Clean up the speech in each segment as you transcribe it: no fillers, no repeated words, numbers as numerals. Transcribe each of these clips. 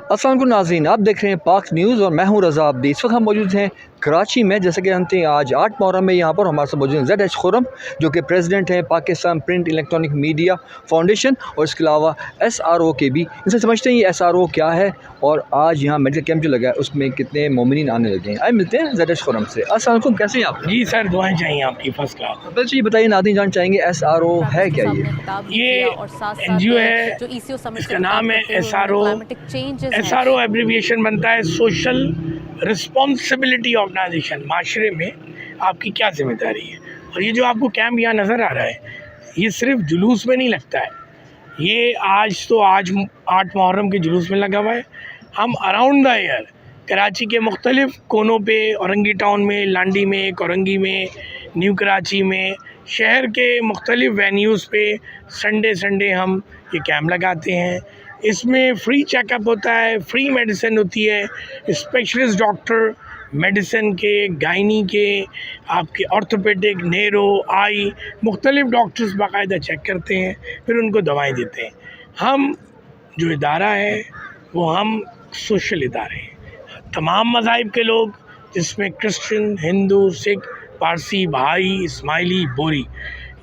अस्सलाम वालेकुम नाज़रीन, आप देख रहे हैं पाक न्यूज़ और मैं हूं रज़ा अब्दी। इस वक्त हम मौजूद हैं कराची में। जैसे कि जानते हैं आज 8 मुहर्रम में यहाँ पर हमारे साथ मौजूद हैं ZH खुर्रम, जो कि प्रेसिडेंट हैं Pakistan print electronic media foundation, और इसके अलावा SRO के भी। इनसे समझते हैं ये SRO क्या है और आज यहाँ मेडिकल कैंप जो लगा है उसमें कितने मोमिनीन आने लगे हैं। आइए मिलते हैं ZH खुर्रम से। अस्सलाम वालेकुम, कैसे हैं आप? जी सर, दुआएं चाहिए आपकी फर्स्ट क्लास। बस ये बताइए, नाज़रीन जान चाहेंगे SRO है क्या? ये NGO है, इसका नाम है SRO। SRO एब्रीविएशन बनता है सोशल रिस्पॉन्सिबिलिटी ऑर्गेनाइजेशन। माशरे में आपकी क्या जिम्मेदारी है। और ये जो आपको कैंप यहाँ नज़र आ रहा है, ये सिर्फ जुलूस में नहीं लगता है। ये आज 8 मुहर्रम के जुलूस में लगा हुआ है। हम अराउंड द ईयर कराची के मुख्तलिफ़ कोनों पे, औरंगी टाउन में, लांडी में, कोरंगी में, न्यू कराची में, शहर के मुख्तलिफ़ वेन्यूज़ पे संडे हम ये कैंप लगाते हैं। इसमें फ्री चेकअप होता है, फ्री मेडिसिन होती है, स्पेशलिस्ट डॉक्टर मेडिसिन के, गायनी के, आपके ऑर्थोपेडिक, नेरो, आई, मुख्तलिफ़ डॉक्टर्स बाकायदा चेक करते हैं, फिर उनको दवाएं देते हैं। हम जो इदारा है वो हम सोशल इदारे हैं। तमाम मज़ाहिब के लोग, जिसमें क्रिश्चियन, हिंदू, सिख, पारसी, बहाई, इस्माइली, बोरी,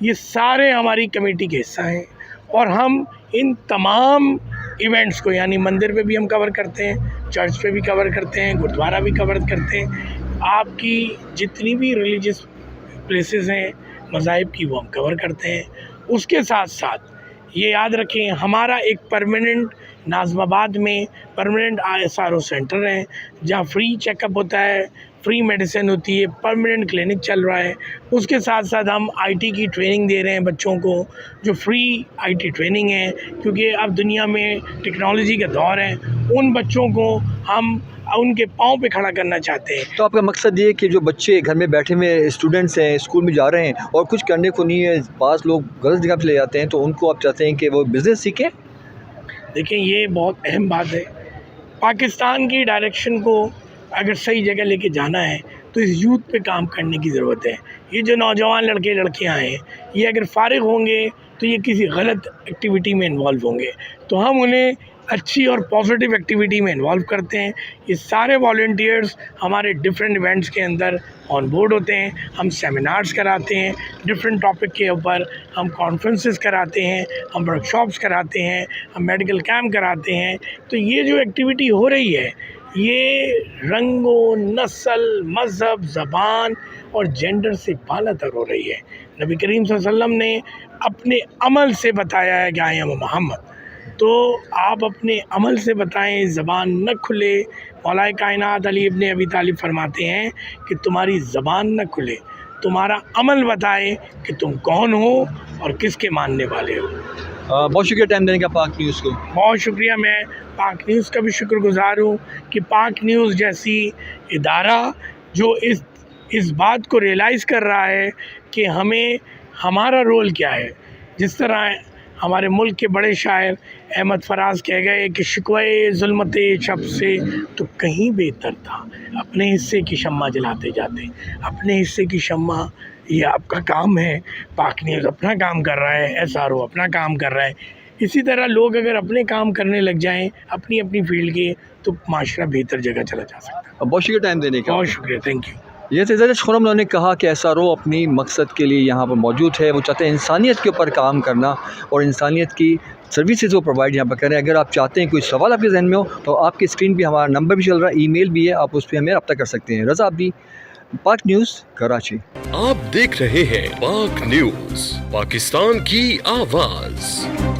ये सारे हमारी कमेटी के हिस्सा हैं। और हम इन तमाम इवेंट्स को, यानी मंदिर पे भी हम कवर करते हैं, चर्च पे भी कवर करते हैं, गुरुद्वारा भी कवर करते हैं। आपकी जितनी भी रिलीजियस प्लेसेस हैं मज़ाहिब की, वो हम कवर करते हैं। उसके साथ साथ ये याद रखें, हमारा एक परमानेंट नाज़माबाद में परमानेंट SRO सेंटर है, जहाँ फ्री चेकअप होता है, फ्री मेडिसिन होती है, परमानेंट क्लिनिक चल रहा है। उसके साथ साथ हम IT की ट्रेनिंग दे रहे हैं बच्चों को, जो फ्री IT ट्रेनिंग है, क्योंकि अब दुनिया में टेक्नोलॉजी का दौर है। उन बच्चों को हम उनके पाँव पे खड़ा करना चाहते हैं। तो आपका मकसद ये है कि जो बच्चे घर में बैठे हुए स्टूडेंट्स हैं, स्कूल में जा रहे हैं और कुछ करने को नहीं है, पास लोग गलत जगह पे ले जाते हैं, तो उनको आप चाहते हैं कि वो बिज़नेस सीखें? देखें, ये बहुत अहम बात है। पाकिस्तान की डायरेक्शन को अगर सही जगह लेके जाना है तो इस यूथ पे काम करने की ज़रूरत है। ये जो नौजवान लड़के लड़कियां हैं, ये अगर फारिग होंगे तो ये किसी गलत एक्टिविटी में इन्वॉल्व होंगे, तो हम उन्हें अच्छी और पॉजिटिव एक्टिविटी में इन्वॉल्व करते हैं। ये सारे वॉलंटियर्स हमारे डिफरेंट इवेंट्स के अंदर ऑन बोर्ड होते हैं। हम सेमिनार्स कराते हैं डिफरेंट टॉपिक के ऊपर, हम कॉन्फ्रेंसेस कराते हैं, हम वर्कशॉप्स कराते हैं, हम मेडिकल कैंप कराते हैं। तो ये जो एक्टिविटी हो रही है, ये रंगो, नस्ल, मज़हब, ज़बान और जेंडर से बाला तर हो रही है। नबी करीम सल्लल्लाहु अलैहि वसल्लम ने अपने अमल से बताया है कि आई एम मोहम्मद। तो आप अपने अमल से बताएं, ज़बान न खुले। मौलाए कायनात अली इब्न अबी तालिब फरमाते हैं कि तुम्हारी ज़बान न खुले, तुम्हारा अमल बताए कि तुम कौन हो और किसके मानने वाले हो। बहुत शुक्रिया टाइम देने का पाक न्यूज़ को। बहुत शुक्रिया। मैं पाक न्यूज़ का भी शुक्रगुज़ार हूँ कि पाक न्यूज़ जैसी इदारा जो इस बात को रियलाइज़ कर रहा है कि हमें हमारा रोल क्या है। जिस तरह हमारे मुल्क के बड़े शायर अहमद फराज कह गए कि शिकवे ज़ुल्मते शब से तो कहीं बेहतर था, अपने हिस्से की शम्मा जलाते जाते। अपने हिस्से की शम्मा, ये आपका काम है। पाक न्यूज़ अपना काम कर रहा है, SRO अपना काम कर रहा है। इसी तरह लोग अगर अपने काम करने लग जाएं अपनी फील्ड के, तो माशरा बेहतर जगह चला जा सकता है। बहुत शुक्रिया टाइम देने का। बहुत शुक्रिया, थैंक यू। ये ZH खुर्रम ने कहा कि SRO अपनी मकसद के लिए यहाँ पर मौजूद है। वो चाहते हैं इंसानियत के ऊपर काम करना और इंसानियत की सर्विसेज वो प्रोवाइड यहाँ पर करें। अगर आप चाहते हैं कोई सवाल आपके जहन में हो तो आपकी स्क्रीन पे हमारा नंबर भी चल रहा है, ईमेल भी है, आप उस पर हमें रब्ता कर सकते हैं। रज़ा अब्दी, पाक न्यूज़, कराची। आप देख रहे हैं पाक न्यूज़, पाकिस्तान की आवाज़।